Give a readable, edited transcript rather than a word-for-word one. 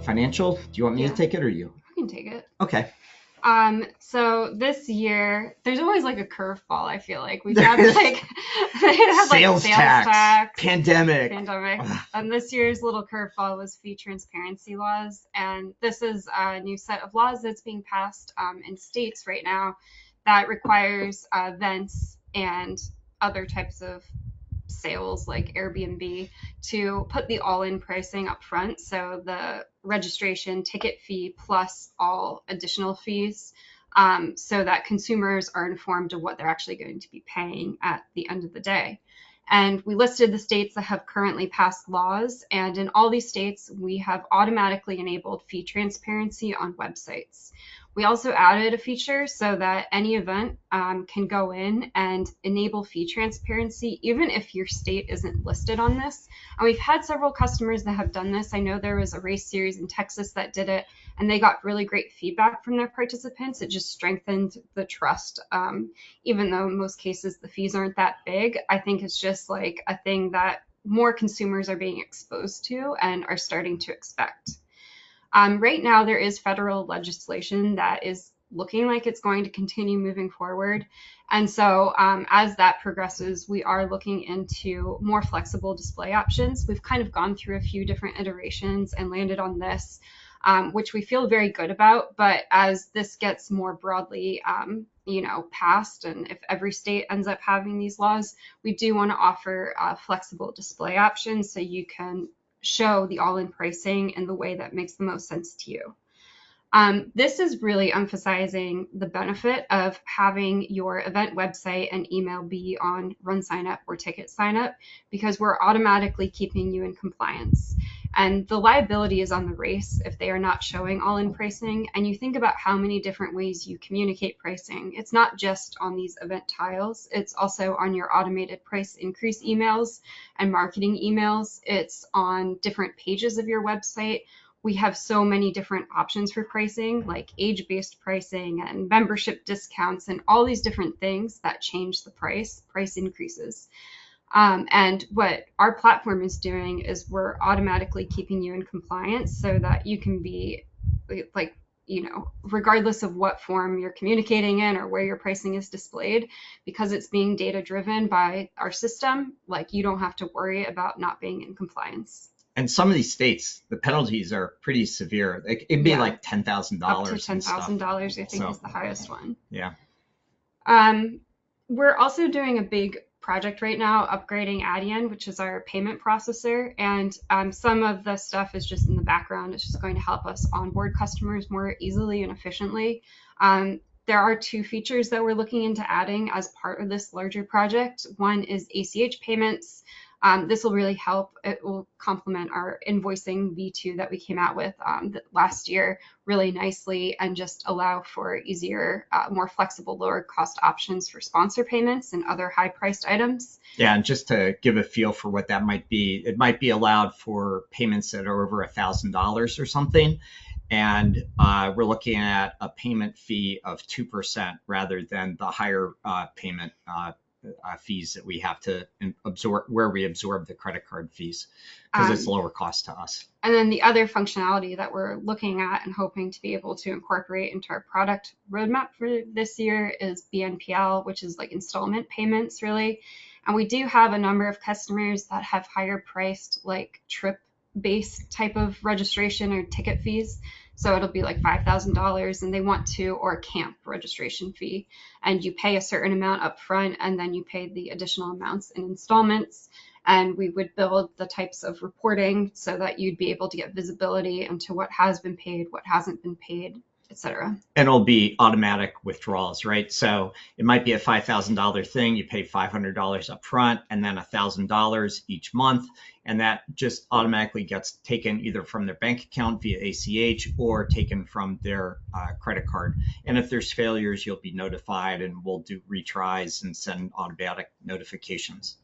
Financial? Do you want me to take it or you? I can take it. Okay. So this year, there's always like a curveball, I feel like. We've had like they had like Sales tax, pandemic. And this year's little curveball was fee transparency laws. And this is a new set of laws that's being passed in states right now that requires events and other types of sales like Airbnb to put the all-in pricing up front. So the registration ticket fee plus all additional fees, so that consumers are informed of what they're actually going to be paying at the end of the day. And we listed the states that have currently passed laws. And in all these states, we have automatically enabled fee transparency on websites. We also added a feature so that any event can go in and enable fee transparency, even if your state isn't listed on this. And we've had several customers that have done this. I know there was a race series in Texas that did it, and they got really great feedback from their participants. It just strengthened the trust. Even though in most cases the fees aren't that big, I think it's just like a thing that more consumers are being exposed to and are starting to expect. Right now, there is federal legislation that is looking like it's going to continue moving forward. And so as that progresses, we are looking into more flexible display options. We've kind of gone through a few different iterations and landed on this, which we feel very good about. But as this gets more broadly passed, and if every state ends up having these laws, we do want to offer flexible display options so you can show the all-in pricing in the way that makes the most sense to you. This is really emphasizing the benefit of having your event website and email be on RunSignup or TicketSignup, because we're automatically keeping you in compliance. And the liability is on the race if they are not showing all-in pricing. And you think about how many different ways you communicate pricing. It's not just on these event tiles. It's also on your automated price increase emails and marketing emails. It's on different pages of your website. We have so many different options for pricing, like age-based pricing and membership discounts and all these different things that change the price increases. And what our platform is doing is we're automatically keeping you in compliance so that you can be like, regardless of what form you're communicating in or where your pricing is displayed, because it's being data driven by our system, like you don't have to worry about not being in compliance. And some of these states, the penalties are pretty severe. It'd be like $10,000. Up to $10,000, I think, is the highest one. Yeah. We're also doing a big project right now, upgrading Adyen, which is our payment processor. And some of the stuff is just in the background. It's just going to help us onboard customers more easily and efficiently. There are two features that we're looking into adding as part of this larger project. One is ACH payments. This will really help. It will complement our invoicing V2 that we came out with last year really nicely, and just allow for easier, more flexible, lower cost options for sponsor payments and other high priced items. Yeah, and just to give a feel for what that might be, it might be allowed for payments that are over $1,000 or something. And we're looking at a payment fee of 2% rather than the higher payment fees that we have to absorb, where we absorb the credit card fees, because it's lower cost to us. And then the other functionality that we're looking at and hoping to be able to incorporate into our product roadmap for this year is BNPL, which is like installment payments, really. And we do have a number of customers that have higher priced, like trip-based type of registration or ticket fees. So it'll be like $5,000, and they want to, or a camp registration fee, and you pay a certain amount up front, and then you pay the additional amounts in installments. And we would build the types of reporting so that you'd be able to get visibility into what has been paid, what hasn't been paid, etc. And it'll be automatic withdrawals, right? So it might be a $5,000 thing. You pay $500 up front and then $1,000 each month. And that just automatically gets taken either from their bank account via ACH or taken from their credit card. And if there's failures, you'll be notified, and we'll do retries and send automatic notifications.